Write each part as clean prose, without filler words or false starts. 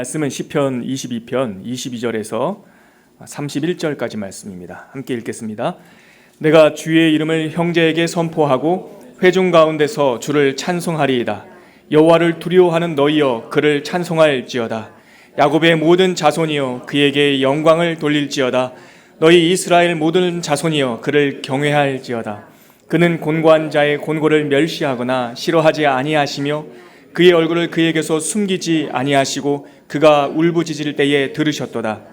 말씀은 시편 22편 22절에서 31절까지 말씀입니다. 함께 읽겠습니다. 내가 주의 이름을 형제에게 선포하고 회중 가운데서 주를 찬송하리이다. 여호와를 두려워하는 너희여 그를 찬송할지어다. 야곱의 모든 자손이여 그에게 영광을 돌릴지어다. 너희 이스라엘 모든 자손이여 그를 경외할지어다. 그는 곤고한 자의 곤고를 멸시하거나 싫어하지 아니하시며 그의 얼굴을 그에게서 숨기지 아니하시고 그가 울부짖을 때에 들으셨도다.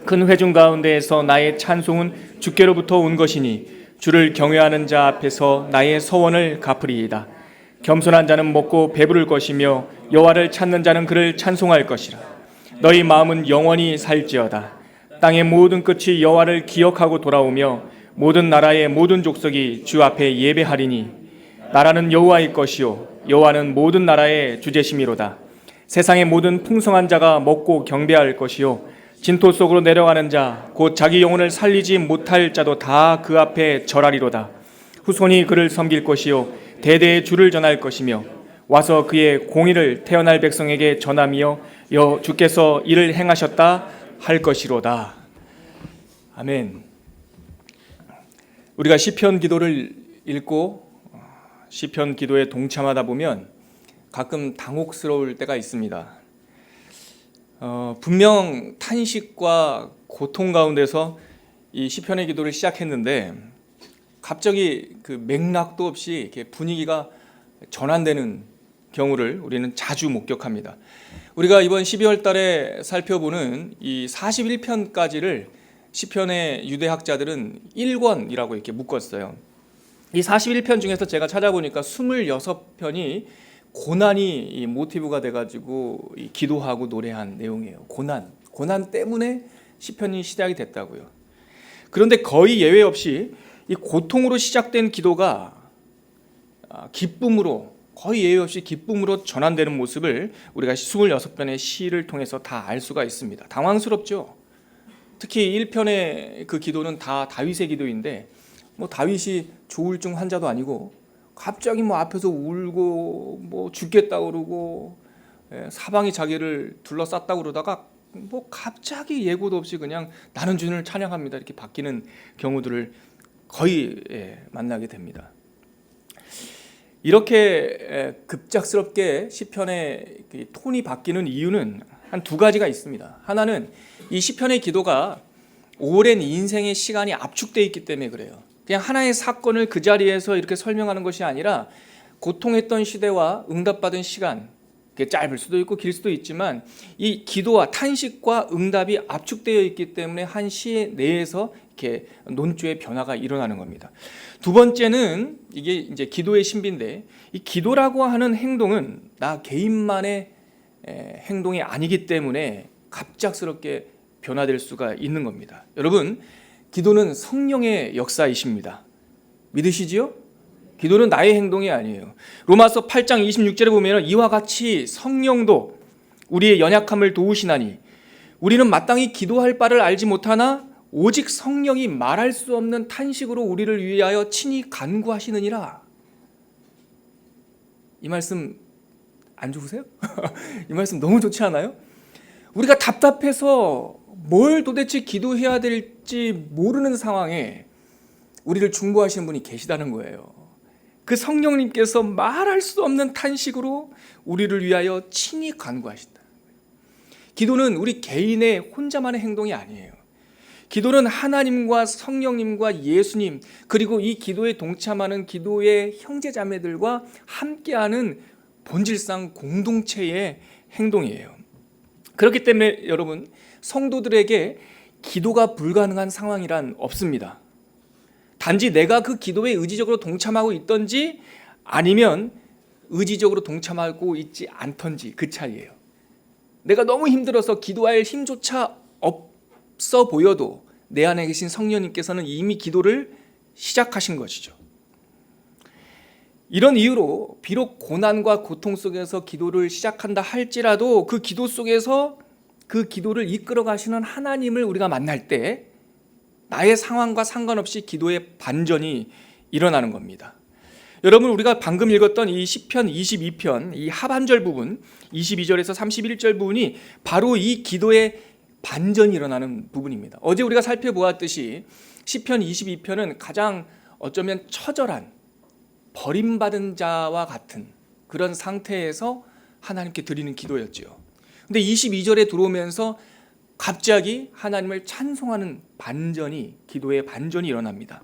큰 회중 가운데에서 나의 찬송은 주께로부터 온 것이니 주를 경외하는 자 앞에서 나의 서원을 갚으리이다. 겸손한 자는 먹고 배부를 것이며 여호와를 찾는 자는 그를 찬송할 것이라. 너희 마음은 영원히 살지어다. 땅의 모든 끝이 여호와를 기억하고 돌아오며 모든 나라의 모든 족속이 주 앞에 예배하리니 나라는 여호와의 것이요 여호와는 모든 나라의 주제심이로다. 세상의 모든 풍성한 자가 먹고 경배할 것이요 진토 속으로 내려가는 자 곧 자기 영혼을 살리지 못할 자도 다 그 앞에 절하리로다. 후손이 그를 섬길 것이요 대대의 주를 전할 것이며 와서 그의 공의를 태어날 백성에게 전하며 주께서 이를 행하셨다 할 것이로다. 아멘. 우리가 시편 기도를 읽고 시편 기도에 동참하다 보면 가끔 당혹스러울 때가 있습니다. 분명 탄식과 고통 가운데서 이 시편의 기도를 시작했는데 갑자기 그 맥락도 없이 이렇게 분위기가 전환되는 경우를 우리는 자주 목격합니다. 우리가 이번 12월 달에 살펴보는 이 41편까지를 시편의 유대학자들은 1권이라고 이렇게 묶었어요. 이 41편 중에서 제가 찾아보니까 26편이 고난이 모티브가 돼가지고 기도하고 노래한 내용이에요. 고난 때문에 시편이 시작이 됐다고요. 그런데 거의 예외 없이 이 고통으로 시작된 기도가 기쁨으로, 거의 예외 없이 기쁨으로 전환되는 모습을 우리가 26편의 시를 통해서 다 알 수가 있습니다. 당황스럽죠. 특히 1편의 그 기도는 다 다윗의 기도인데 다윗이 조울증 환자도 아니고 갑자기 앞에서 울고 죽겠다고 그러고 사방이 자기를 둘러쌌다고 그러다가 갑자기 예고도 없이 그냥 나는 주님을 찬양합니다 이렇게 바뀌는 경우들을 거의 만나게 됩니다. 이렇게 급작스럽게 시편의 톤이 바뀌는 이유는 한 두 가지가 있습니다. 하나는 이 시편의 기도가 오랜 인생의 시간이 압축되어 있기 때문에 그래요. 그냥 하나의 사건을 그 자리에서 이렇게 설명하는 것이 아니라 고통했던 시대와 응답받은 시간, 짧을 수도 있고 길 수도 있지만 이 기도와 탄식과 응답이 압축되어 있기 때문에 한 시 내에서 이렇게 논조의 변화가 일어나는 겁니다. 두 번째는 이게 이제 기도의 신비인데 이 기도라고 하는 행동은 나 개인만의 행동이 아니기 때문에 갑작스럽게 변화될 수가 있는 겁니다. 여러분, 기도는 성령의 역사이십니다. 믿으시지요? 기도는 나의 행동이 아니에요. 로마서 8장 26절에 보면 이와 같이 성령도 우리의 연약함을 도우시나니 우리는 마땅히 기도할 바를 알지 못하나 오직 성령이 말할 수 없는 탄식으로 우리를 위하여 친히 간구하시느니라. 이 말씀 안 좋으세요? 이 말씀 너무 좋지 않아요? 우리가 답답해서 뭘 도대체 기도해야 될지 모르는 상황에 우리를 중보하시는 분이 계시다는 거예요. 그 성령님께서 말할 수 없는 탄식으로 우리를 위하여 친히 간구하신다. 기도는 우리 개인의 혼자만의 행동이 아니에요. 기도는 하나님과 성령님과 예수님 그리고 이 기도에 동참하는 기도의 형제자매들과 함께하는 본질상 공동체의 행동이에요. 그렇기 때문에 여러분, 성도들에게 기도가 불가능한 상황이란 없습니다. 단지 내가 그 기도에 의지적으로 동참하고 있던지 아니면 의지적으로 동참하고 있지 않던지 그 차이예요. 내가 너무 힘들어서 기도할 힘조차 없어 보여도 내 안에 계신 성령님께서는 이미 기도를 시작하신 것이죠. 이런 이유로 비록 고난과 고통 속에서 기도를 시작한다 할지라도 그 기도 속에서 그 기도를 이끌어 가시는 하나님을 우리가 만날 때 나의 상황과 상관없이 기도의 반전이 일어나는 겁니다. 여러분, 우리가 방금 읽었던 이 시편 22편 이 하반절 부분 22절에서 31절 부분이 바로 이 기도의 반전이 일어나는 부분입니다. 어제 우리가 살펴보았듯이 시편 22편은 가장 어쩌면 처절한 버림받은 자와 같은 그런 상태에서 하나님께 드리는 기도였죠. 근데 22절에 들어오면서 갑자기 하나님을 찬송하는 기도의 반전이 일어납니다.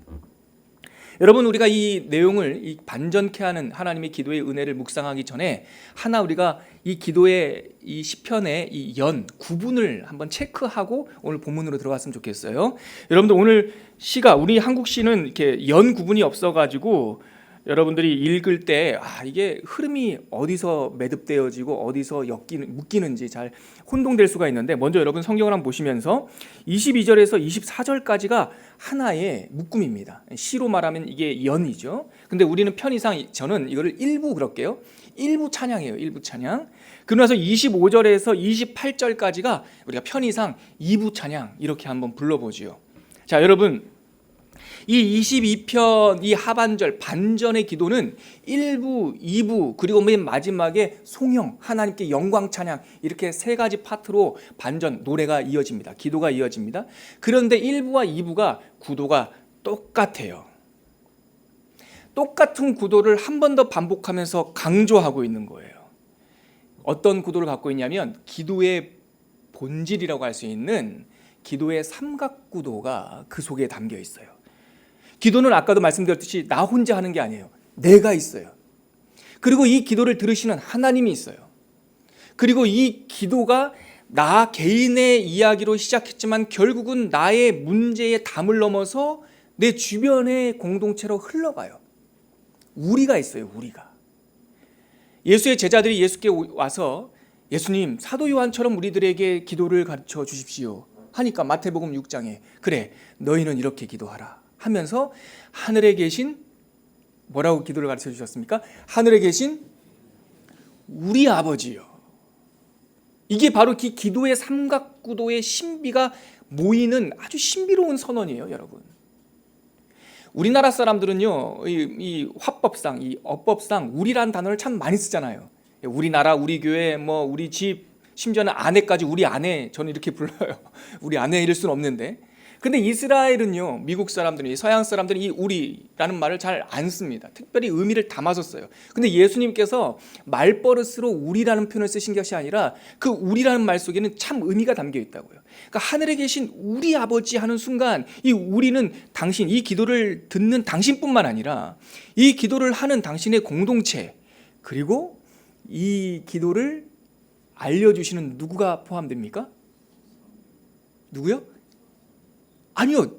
여러분, 우리가 이 내용을 이 반전케 하는 하나님의 기도의 은혜를 묵상하기 전에 하나 우리가 이 기도의 이 시편의 이 구분을 한번 체크하고 오늘 본문으로 들어갔으면 좋겠어요. 여러분들, 오늘 시가 우리 한국 시는 이렇게 구분이 없어가지고 여러분들이 읽을 때 이게 흐름이 어디서 매듭되어지고 어디서 묶이는지 잘 혼동될 수가 있는데, 먼저 여러분 성경을 한번 보시면서 22절에서 24절까지가 하나의 묶음입니다. 시로 말하면 이게 연이죠. 근데 우리는 편의상 저는 이거를 일부 그럴게요. 일부 찬양이에요. 일부 찬양. 그러고 나서 25절에서 28절까지가 우리가 편의상 2부 찬양 이렇게 한번 불러보지요. 자, 여러분, 이 22편 이 하반절 반전의 기도는 1부, 2부 그리고 맨 마지막에 송영, 하나님께 영광 찬양, 이렇게 세 가지 파트로 반전 노래가 이어집니다. 기도가 이어집니다. 그런데 1부와 2부가 구도가 똑같아요. 똑같은 구도를 한 번 더 반복하면서 강조하고 있는 거예요. 어떤 구도를 갖고 있냐면 기도의 본질이라고 할 수 있는 기도의 삼각구도가 그 속에 담겨 있어요. 기도는 아까도 말씀드렸듯이 나 혼자 하는 게 아니에요. 내가 있어요. 그리고 이 기도를 들으시는 하나님이 있어요. 그리고 이 기도가 나 개인의 이야기로 시작했지만 결국은 나의 문제의 담을 넘어서 내 주변의 공동체로 흘러가요. 우리가 있어요. 우리가. 예수의 제자들이 예수께 와서 예수님, 사도 요한처럼 우리들에게 기도를 가르쳐 주십시오 하니까 마태복음 6장에 그래, 너희는 이렇게 기도하라 하면서 하늘에 계신, 뭐라고 기도를 가르쳐 주셨습니까? 하늘에 계신 우리 아버지요. 이게 바로 기도의 삼각구도의 신비가 모이는 아주 신비로운 선언이에요, 여러분. 우리나라 사람들은요, 이 화법상, 이 어법상 우리란 단어를 참 많이 쓰잖아요. 우리나라, 우리 교회, 뭐 우리 집, 심지어는 아내까지 우리 아내, 저는 이렇게 불러요. 우리 아내일 수는 없는데. 근데 이스라엘은요, 미국 사람들이, 서양 사람들이 이 우리라는 말을 잘 안 씁니다. 특별히 의미를 담아서 써요. 근데 예수님께서 말버릇으로 우리라는 표현을 쓰신 것이 아니라 그 우리라는 말 속에는 참 의미가 담겨 있다고요. 그러니까 하늘에 계신 우리 아버지 하는 순간 이 우리는 당신, 이 기도를 듣는 당신뿐만 아니라 이 기도를 하는 당신의 공동체, 그리고 이 기도를 알려주시는 누구가 포함됩니까? 누구요? 아니요.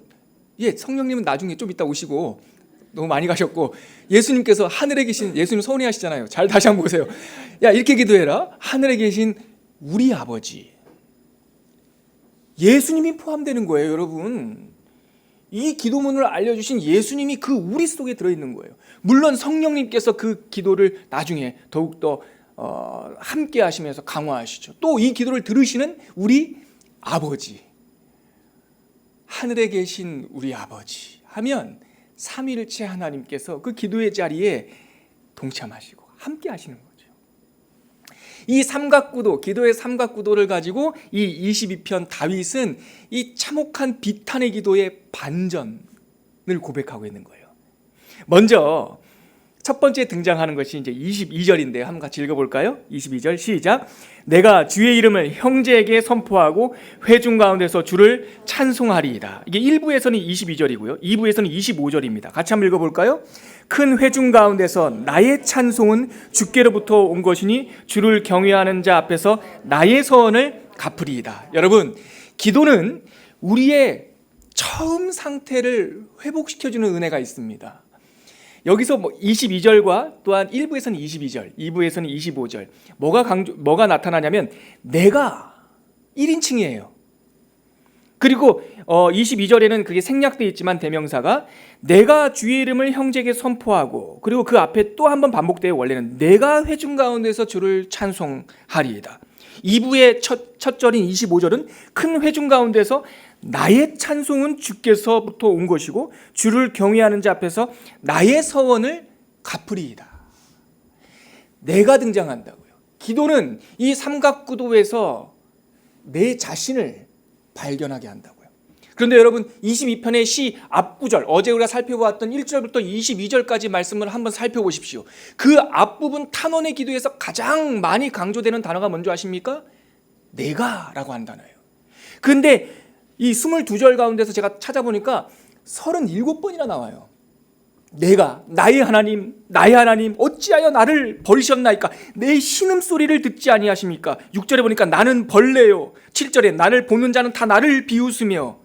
예, 성령님은 나중에 좀 이따 오시고, 너무 많이 가셨고, 예수님께서 하늘에 계신, 예수님 서운해 하시잖아요. 잘 다시 한번 보세요. 야, 이렇게 기도해라. 하늘에 계신 우리 아버지. 예수님이 포함되는 거예요, 여러분. 이 기도문을 알려주신 예수님이 그 우리 속에 들어있는 거예요. 물론 성령님께서 그 기도를 나중에 더욱더 함께 하시면서 강화하시죠. 또 이 기도를 들으시는 우리 아버지, 하늘에 계신 우리 아버지 하면 삼위일체 하나님께서 그 기도의 자리에 동참하시고 함께 하시는 거죠. 이 삼각구도, 기도의 삼각구도를 가지고 이 22편 다윗은 이 참혹한 비탄의 기도의 반전을 고백하고 있는 거예요. 먼저 첫 번째 등장하는 것이 이제 22절인데요. 한번 같이 읽어볼까요? 22절 시작. 내가 주의 이름을 형제에게 선포하고 회중 가운데서 주를 찬송하리이다. 이게 1부에서는 22절이고요. 2부에서는 25절입니다. 같이 한번 읽어볼까요? 큰 회중 가운데서 나의 찬송은 주께로부터 온 것이니 주를 경외하는 자 앞에서 나의 서원을 갚으리이다. 여러분, 기도는 우리의 처음 상태를 회복시켜주는 은혜가 있습니다. 여기서 22절과 또한 1부에서는 22절, 2부에서는 25절 뭐가 나타나냐면 내가 1인칭이에요. 그리고 22절에는 그게 생략되어 있지만 대명사가 내가 주의 이름을 형제에게 선포하고, 그리고 그 앞에 또 한 번 반복돼요. 원래는 내가 회중 가운데서 주를 찬송하리이다. 2부의 첫 절인 25절은 큰 회중 가운데서 나의 찬송은 주께서부터 온 것이고 주를 경외하는 자 앞에서 나의 서원을 갚으리이다. 내가 등장한다고요. 기도는 이 삼각구도에서 내 자신을 발견하게 한다고요. 그런데 여러분 22편의 시 앞구절, 어제 우리가 살펴보았던 1절부터 22절까지 말씀을 한번 살펴보십시오. 그 앞부분 탄원의 기도에서 가장 많이 강조되는 단어가 뭔지 아십니까? 내가라고 한 단어예요. 그런데 이 22절 가운데서 제가 찾아보니까 37번이나 나와요. 내가 나의 하나님 어찌하여 나를 버리셨나이까? 내 신음소리를 듣지 아니하십니까? 6절에 보니까 나는 벌레요. 7절에 나를 보는 자는 다 나를 비웃으며,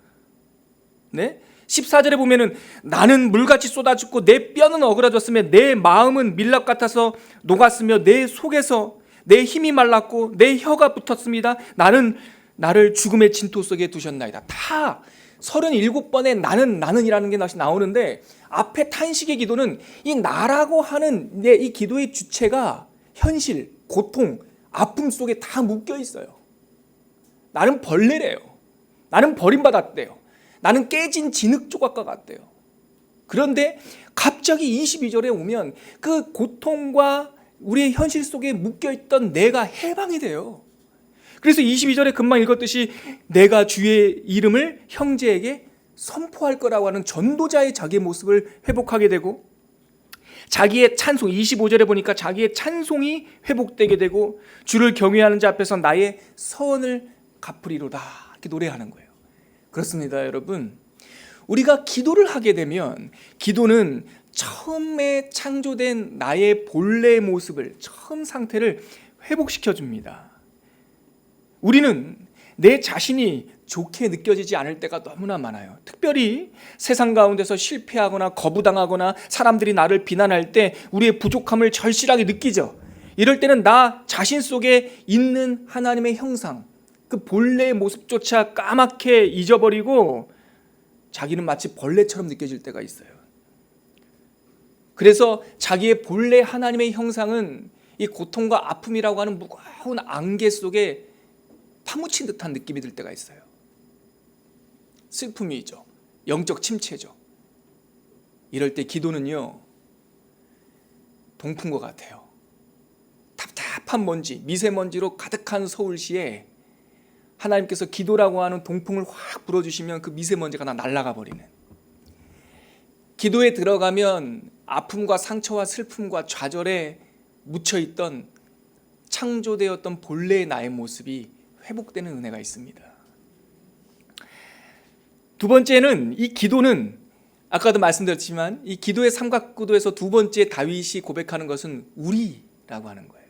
네? 14절에 보면은 나는 물같이 쏟아졌고 내 뼈는 어그러졌으며 내 마음은 밀랍 같아서 녹았으며 내 속에서 내 힘이 말랐고 내 혀가 붙었습니다. 나는 나를 죽음의 진토 속에 두셨나이다. 다 37번의 나는이라는 게 나오는데, 앞에 탄식의 기도는 이 나라고 하는 이 기도의 주체가 현실, 고통, 아픔 속에 다 묶여 있어요. 나는 벌레래요. 나는 버림받았대요. 나는 깨진 진흙 조각과 같대요. 그런데 갑자기 22절에 오면 그 고통과 우리의 현실 속에 묶여있던 내가 해방이 돼요. 그래서 22절에 금방 읽었듯이 내가 주의 이름을 형제에게 선포할 거라고 하는 전도자의 자기의 모습을 회복하게 되고, 자기의 찬송, 25절에 보니까 자기의 찬송이 회복되게 되고, 주를 경외하는 자 앞에서 나의 서원을 갚으리로다, 이렇게 노래하는 거예요. 그렇습니다, 여러분. 우리가 기도를 하게 되면 기도는 처음에 창조된 나의 본래 모습을, 처음 상태를 회복시켜 줍니다. 우리는 내 자신이 좋게 느껴지지 않을 때가 너무나 많아요. 특별히 세상 가운데서 실패하거나 거부당하거나 사람들이 나를 비난할 때 우리의 부족함을 절실하게 느끼죠. 이럴 때는 나 자신 속에 있는 하나님의 형상, 그 본래의 모습조차 까맣게 잊어버리고 자기는 마치 벌레처럼 느껴질 때가 있어요. 그래서 자기의 본래 하나님의 형상은 이 고통과 아픔이라고 하는 무거운 안개 속에 파묻힌 듯한 느낌이 들 때가 있어요. 슬픔이죠. 영적 침체죠. 이럴 때 기도는요, 동풍과 같아요. 답답한 먼지, 미세먼지로 가득한 서울시에 하나님께서 기도라고 하는 동풍을 확 불어주시면 그 미세먼지가 다 날아가 버리는, 기도에 들어가면 아픔과 상처와 슬픔과 좌절에 묻혀있던 창조되었던 본래의 나의 모습이 회복되는 은혜가 있습니다. 두 번째는, 이 기도는 아까도 말씀드렸지만 이 기도의 삼각구도에서 두 번째 다윗이 고백하는 것은 우리라고 하는 거예요.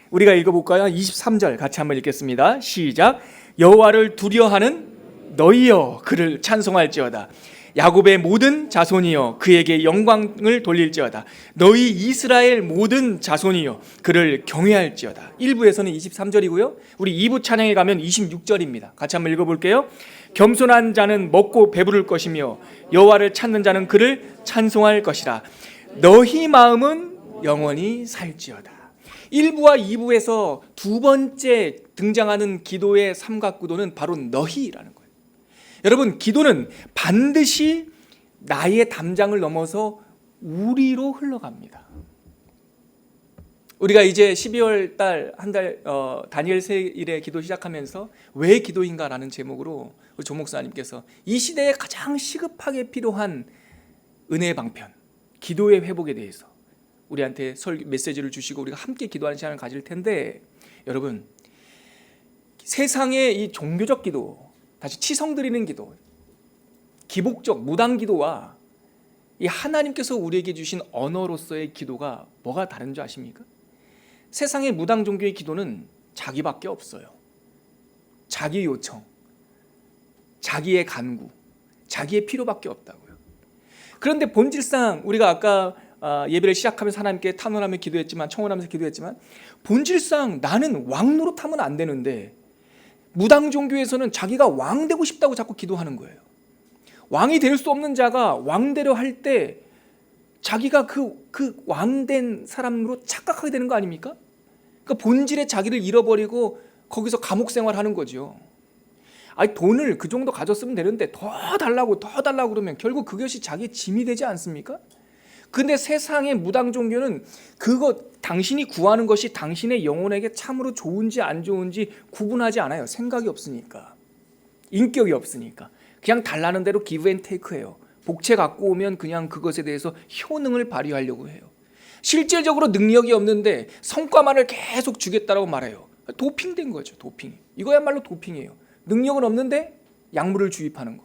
우리가 읽어볼까요? 23절 같이 한번 읽겠습니다. 시작. 여호와를 두려워하는 너희여 그를 찬송할지어다. 야곱의 모든 자손이여 그에게 영광을 돌릴지어다. 너희 이스라엘 모든 자손이여 그를 경외할지어다. 1부에서는 23절이고요. 우리 2부 찬양에 가면 26절입니다. 같이 한번 읽어볼게요. 겸손한 자는 먹고 배부를 것이며 여호와를 찾는 자는 그를 찬송할 것이라. 너희 마음은 영원히 살지어다. 1부와 2부에서 두 번째 등장하는 기도의 삼각구도는 바로 너희라는 거예요. 여러분, 기도는 반드시 나의 담장을 넘어서 우리로 흘러갑니다. 우리가 이제 12월 달 한 달 다니엘 세일의 기도 시작하면서 왜 기도인가라는 제목으로 우리 조 목사님께서 이 시대에 가장 시급하게 필요한 은혜의 방편, 기도의 회복에 대해서 우리한테 메시지를 주시고 우리가 함께 기도하는 시간을 가질 텐데, 여러분, 세상의 이 종교적 기도, 다시 치성 드리는 기도, 기복적 무당 기도와 이 하나님께서 우리에게 주신 언어로서의 기도가 뭐가 다른 줄 아십니까? 세상의 무당 종교의 기도는 자기밖에 없어요. 자기 요청, 자기의 간구, 자기의 필요밖에 없다고요. 그런데 본질상 우리가 아까 예배를 시작하면서 하나님께 탄원하며 기도했지만, 청원하면서 기도했지만, 본질상 나는 왕 노릇하면 안 되는데 무당 종교에서는 자기가 왕 되고 싶다고 자꾸 기도하는 거예요. 왕이 될 수 없는 자가 왕되려 할 때 자기가 그 왕된 사람으로 착각하게 되는 거 아닙니까? 그러니까 본질의 자기를 잃어버리고 거기서 감옥 생활하는 거죠. 아니, 돈을 그 정도 가졌으면 되는데 더 달라고 그러면 결국 그것이 자기의 짐이 되지 않습니까? 근데 세상의 무당 종교는 그거 당신이 구하는 것이 당신의 영혼에게 참으로 좋은지 안 좋은지 구분하지 않아요. 생각이 없으니까, 인격이 없으니까 그냥 달라는 대로 기브 앤 테이크예요. 복채 갖고 오면 그냥 그것에 대해서 효능을 발휘하려고 해요. 실질적으로 능력이 없는데 성과만을 계속 주겠다라고 말해요. 도핑된 거죠. 도핑. 이거야말로 도핑이에요. 능력은 없는데 약물을 주입하는 거.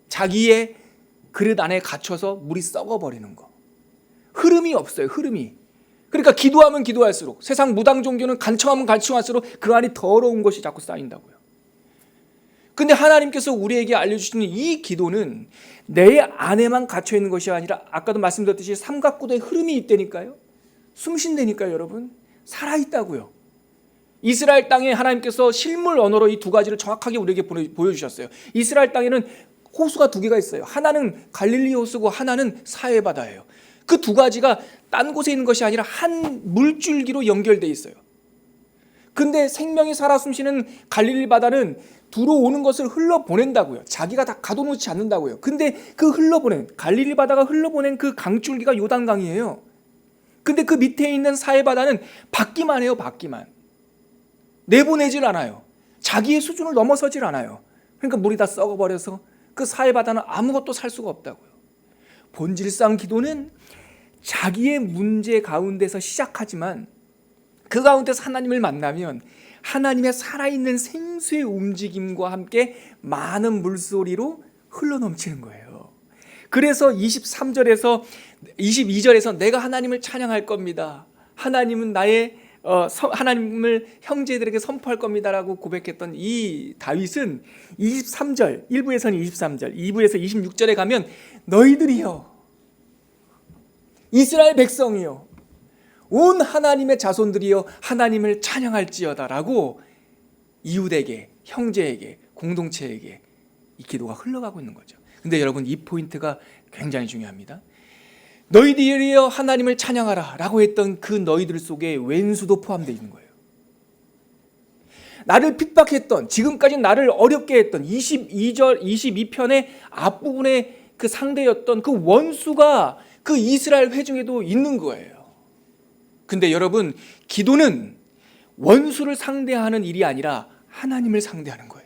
자기의 그릇 안에 갇혀서 물이 썩어버리는 거. 흐름이 없어요. 흐름이. 그러니까 기도하면 기도할수록, 세상 무당 종교는 간청하면 간청할수록 그 안이 더러운 것이 자꾸 쌓인다고요. 근데 하나님께서 우리에게 알려주시는 이 기도는 내 안에만 갇혀있는 것이 아니라 아까도 말씀드렸듯이 삼각구도의 흐름이 있다니까요. 숨쉰다니까요. 여러분, 살아있다고요. 이스라엘 땅에 하나님께서 실물 언어로 이 두 가지를 정확하게 우리에게 보여주셨어요. 이스라엘 땅에는 호수가 두 개가 있어요. 하나는 갈릴리 호수고 하나는 사해 바다예요. 그 두 가지가 딴 곳에 있는 것이 아니라 한 물줄기로 연결되어 있어요. 근데 생명이 살아 숨쉬는 갈릴리 바다는 들어오는 것을 흘러보낸다고요. 자기가 다 가둬놓지 않는다고요. 근데 그 갈릴리 바다가 흘러보낸 그 강줄기가 요단강이에요. 근데 그 밑에 있는 사해 바다는 받기만 해요. 받기만. 내보내질 않아요. 자기의 수준을 넘어서질 않아요. 그러니까 물이 다 썩어버려서 그 사해 바다는 아무것도 살 수가 없다고요. 본질상 기도는 자기의 문제 가운데서 시작하지만 그 가운데서 하나님을 만나면 하나님의 살아있는 생수의 움직임과 함께 많은 물소리로 흘러넘치는 거예요. 그래서 23절에서 22절에서 내가 하나님을 찬양할 겁니다. 하나님은 하나님을 형제들에게 선포할 겁니다라고 고백했던 이 다윗은 23절, 1부에서는 23절, 2부에서 26절에 가면 너희들이여, 이스라엘 백성이여, 온 하나님의 자손들이여 하나님을 찬양할지어다라고 이웃에게, 형제에게, 공동체에게 이 기도가 흘러가고 있는 거죠. 근데 여러분, 이 포인트가 굉장히 중요합니다. 너희들이여 하나님을 찬양하라 라고 했던 그 너희들 속에 왼수도 포함되어 있는 거예요. 나를 핍박했던, 지금까지 나를 어렵게 했던 22편의 앞부분의 그 상대였던 그 원수가 그 이스라엘 회중에도 있는 거예요. 근데 여러분, 기도는 원수를 상대하는 일이 아니라 하나님을 상대하는 거예요.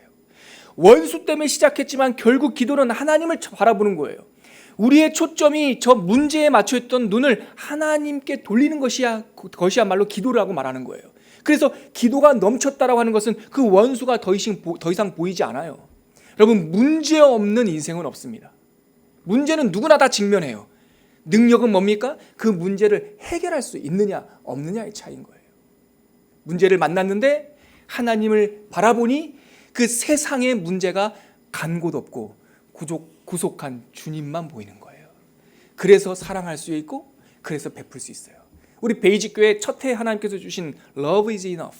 원수 때문에 시작했지만 결국 기도는 하나님을 바라보는 거예요. 우리의 초점이 저 문제에 맞춰있던 눈을 하나님께 돌리는 것이야말로 기도라고 말하는 거예요. 그래서 기도가 넘쳤다라고 하는 것은 그 원수가 더 이상 보이지 않아요. 여러분, 문제 없는 인생은 없습니다. 문제는 누구나 다 직면해요. 능력은 뭡니까? 그 문제를 해결할 수 있느냐 없느냐의 차이인 거예요. 문제를 만났는데 하나님을 바라보니 그 세상의 문제가 간 곳 없고 구속한 주님만 보이는 거예요. 그래서 사랑할 수 있고 그래서 베풀 수 있어요. 우리 베이직 교회 첫 해 하나님께서 주신 Love is enough,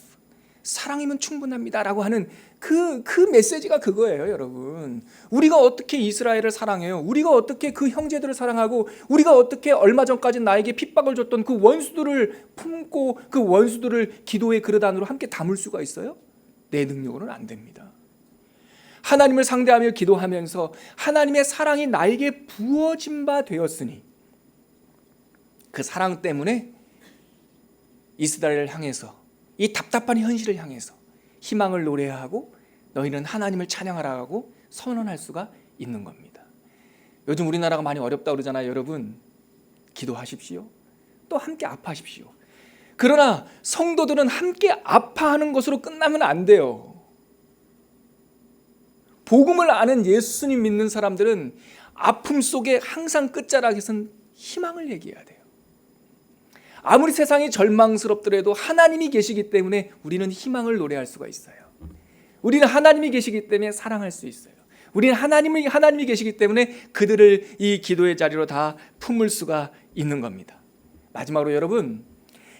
사랑이면 충분합니다 라고 하는 그 메시지가 그거예요. 여러분, 우리가 어떻게 이스라엘을 사랑해요? 우리가 어떻게 그 형제들을 사랑하고 우리가 어떻게 얼마 전까지 나에게 핍박을 줬던 그 원수들을 품고 그 원수들을 기도의 그릇 안으로 함께 담을 수가 있어요? 내 능력으로는 안 됩니다. 하나님을 상대하며 기도하면서 하나님의 사랑이 나에게 부어진 바 되었으니 그 사랑 때문에 이스라엘을 향해서, 이 답답한 현실을 향해서 희망을 노래하고 너희는 하나님을 찬양하라고 선언할 수가 있는 겁니다. 요즘 우리나라가 많이 어렵다고 그러잖아요. 여러분, 기도하십시오. 또 함께 아파하십시오. 그러나 성도들은 함께 아파하는 것으로 끝나면 안 돼요. 복음을 아는 예수님 믿는 사람들은 아픔 속에 항상 끝자락에선 희망을 얘기해야 돼요. 아무리 세상이 절망스럽더라도 하나님이 계시기 때문에 우리는 희망을 노래할 수가 있어요. 우리는 하나님이 계시기 때문에 사랑할 수 있어요. 우리는 하나님이 계시기 때문에 그들을 이 기도의 자리로 다 품을 수가 있는 겁니다. 마지막으로 여러분,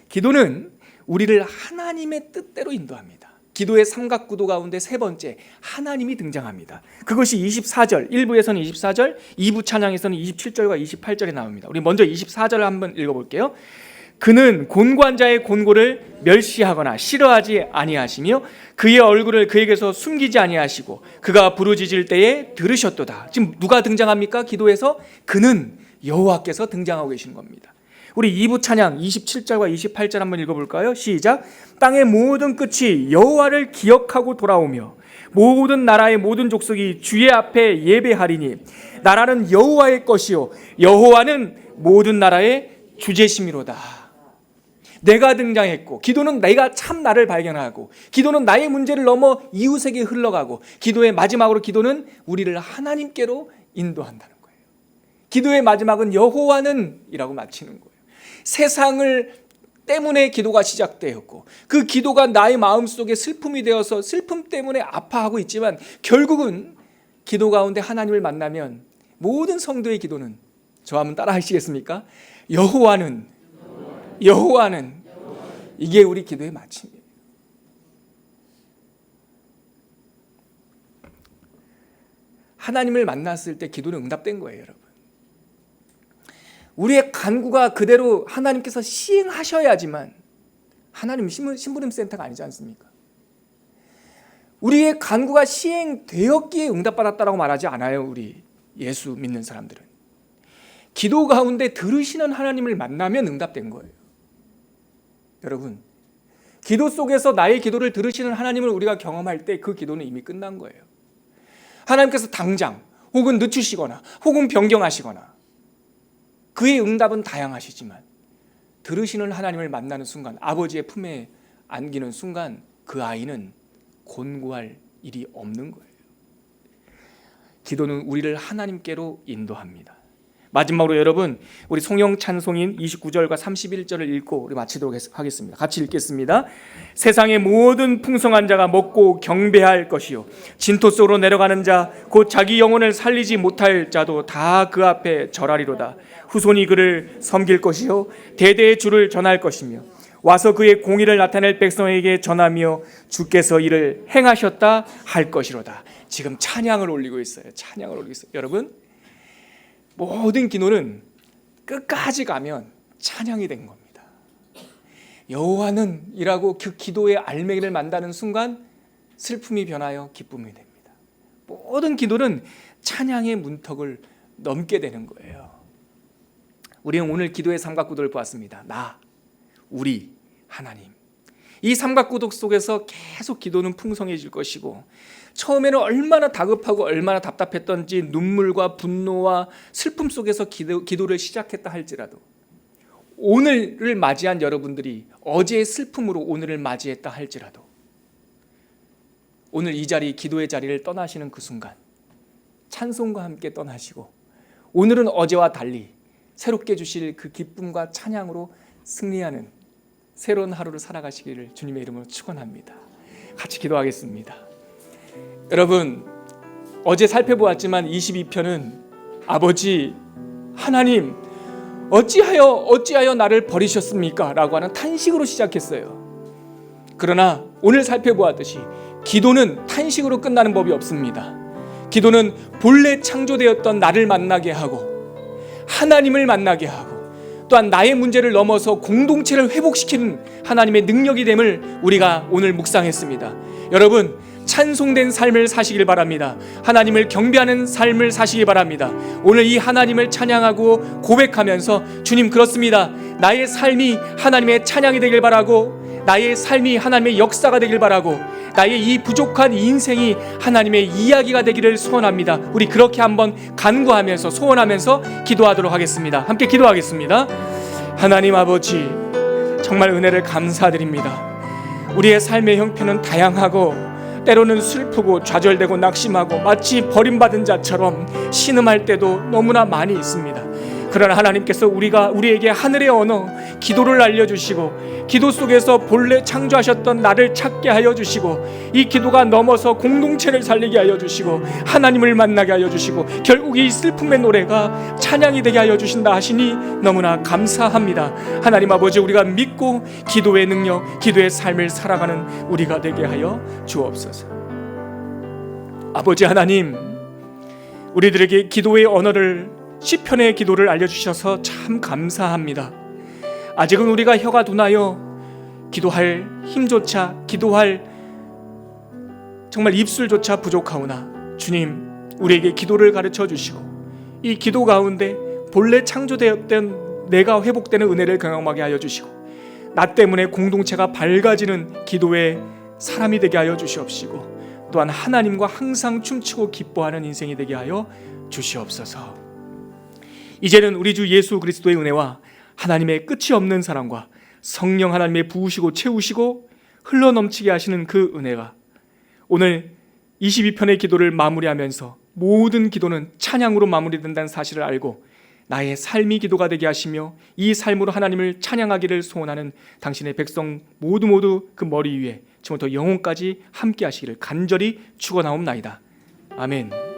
기도는 우리를 하나님의 뜻대로 인도합니다. 기도의 삼각구도 가운데 세 번째, 하나님이 등장합니다. 그것이 24절, 1부에서는 24절, 2부 찬양에서는 27절과 28절에 나옵니다. 우리 먼저 24절을 한번 읽어볼게요. 그는 곤고한 자의 곤고를 멸시하거나 싫어하지 아니하시며 그의 얼굴을 그에게서 숨기지 아니하시고 그가 부르짖을 때에 들으셨도다. 지금 누가 등장합니까? 기도에서 그는 여호와께서 등장하고 계신 겁니다. 우리 2부 찬양 27절과 28절 한번 읽어볼까요? 시작. 땅의 모든 끝이 여호와를 기억하고 돌아오며 모든 나라의 모든 족속이 주의 앞에 예배하리니 나라는 여호와의 것이요 여호와는 모든 나라의 주제심이로다. 내가 등장했고 기도는 내가 참 나를 발견하고 기도는 나의 문제를 넘어 이웃에게 흘러가고 기도의 마지막으로 기도는 우리를 하나님께로 인도한다는 거예요. 기도의 마지막은 여호와는 이라고 마치는 거예요. 세상을 때문에 기도가 시작되었고 그 기도가 나의 마음속에 슬픔이 되어서 슬픔 때문에 아파하고 있지만 결국은 기도 가운데 하나님을 만나면 모든 성도의 기도는 저와 한번 따라 하시겠습니까? 여호와는 이게 우리 기도의 마침이에요. 하나님을 만났을 때 기도는 응답된 거예요, 여러분. 우리의 간구가 그대로 하나님께서 시행하셔야지만 하나님 심부름센터가 아니지 않습니까? 우리의 간구가 시행되었기에 응답받았다라고 말하지 않아요. 우리 예수 믿는 사람들은. 기도 가운데 들으시는 하나님을 만나면 응답된 거예요. 여러분, 기도 속에서 나의 기도를 들으시는 하나님을 우리가 경험할 때 그 기도는 이미 끝난 거예요. 하나님께서 당장 혹은 늦추시거나 혹은 변경하시거나 그의 응답은 다양하시지만 들으시는 하나님을 만나는 순간, 아버지의 품에 안기는 순간 그 아이는 곤고할 일이 없는 거예요. 기도는 우리를 하나님께로 인도합니다. 마지막으로 여러분, 우리 송영 찬송인 29절과 31절을 읽고 우리 마치도록 하겠습니다. 같이 읽겠습니다. 세상의 모든 풍성한 자가 먹고 경배할 것이요 진토 속으로 내려가는 자 곧 자기 영혼을 살리지 못할 자도 다 그 앞에 절하리로다. 후손이 그를 섬길 것이요 대대의 주를 전할 것이며 와서 그의 공의를 나타낼 백성에게 전하며 주께서 이를 행하셨다 할 것이로다. 지금 찬양을 올리고 있어요. 찬양을 올리고 있어요. 여러분, 모든 기도는 끝까지 가면 찬양이 된 겁니다. 여호와는 이라고 그 기도의 알맹이를 만다는 순간 슬픔이 변하여 기쁨이 됩니다. 모든 기도는 찬양의 문턱을 넘게 되는 거예요. 우리는 오늘 기도의 삼각구도를 보았습니다. 나, 우리, 하나님. 이 삼각구도 속에서 계속 기도는 풍성해질 것이고 처음에는 얼마나 다급하고 얼마나 답답했던지 눈물과 분노와 슬픔 속에서 기도를 시작했다 할지라도 오늘을 맞이한 여러분들이 어제의 슬픔으로 오늘을 맞이했다 할지라도 오늘 이 자리, 기도의 자리를 떠나시는 그 순간 찬송과 함께 떠나시고 오늘은 어제와 달리 새롭게 주실 그 기쁨과 찬양으로 승리하는 새로운 하루를 살아가시기를 주님의 이름으로 축원합니다. 같이 기도하겠습니다. 여러분, 어제 살펴보았지만 22편은 아버지 하나님 어찌하여 나를 버리셨습니까? 라고 하는 탄식으로 시작했어요. 그러나 오늘 살펴보았듯이 기도는 탄식으로 끝나는 법이 없습니다. 기도는 본래 창조되었던 나를 만나게 하고 하나님을 만나게 하고 또한 나의 문제를 넘어서 공동체를 회복시키는 하나님의 능력이 됨을 우리가 오늘 묵상했습니다. 여러분, 찬송된 삶을 사시길 바랍니다. 하나님을 경배하는 삶을 사시기 바랍니다. 오늘 이 하나님을 찬양하고 고백하면서 주님 그렇습니다. 나의 삶이 하나님의 찬양이 되길 바라고 나의 삶이 하나님의 역사가 되길 바라고 나의 이 부족한 인생이 하나님의 이야기가 되기를 소원합니다. 우리 그렇게 한번 간구하면서 소원하면서 기도하도록 하겠습니다. 함께 기도하겠습니다. 하나님 아버지, 정말 은혜를 감사드립니다. 우리의 삶의 형편은 다양하고 때로는 슬프고 좌절되고 낙심하고 마치 버림받은 자처럼 신음할 때도 너무나 많이 있습니다. 그러나 하나님께서 우리에게 하늘의 언어 기도를 알려주시고 기도 속에서 본래 창조하셨던 나를 찾게 하여 주시고 이 기도가 넘어서 공동체를 살리게 하여 주시고 하나님을 만나게 하여 주시고 결국 이 슬픔의 노래가 찬양이 되게 하여 주신다 하시니 너무나 감사합니다. 하나님 아버지, 우리가 믿고 기도의 능력, 기도의 삶을 살아가는 우리가 되게 하여 주옵소서. 아버지 하나님, 우리들에게 기도의 언어를 시편의 기도를 알려주셔서 참 감사합니다. 아직은 우리가 혀가 둔하여 기도할 힘조차, 기도할 정말 입술조차 부족하오나 주님, 우리에게 기도를 가르쳐 주시고 이 기도 가운데 본래 창조되었던 내가 회복되는 은혜를 경험하게 하여 주시고 나 때문에 공동체가 밝아지는 기도의 사람이 되게 하여 주시옵시고 또한 하나님과 항상 춤추고 기뻐하는 인생이 되게 하여 주시옵소서. 이제는 우리 주 예수 그리스도의 은혜와 하나님의 끝이 없는 사랑과 성령 하나님의 부으시고 채우시고 흘러넘치게 하시는 그 은혜가 오늘 22편의 기도를 마무리하면서 모든 기도는 찬양으로 마무리된다는 사실을 알고 나의 삶이 기도가 되게 하시며 이 삶으로 하나님을 찬양하기를 소원하는 당신의 백성 모두 그 머리 위에 지금부터 영혼까지 함께 하시기를 간절히 축원하옵나이다. 아멘.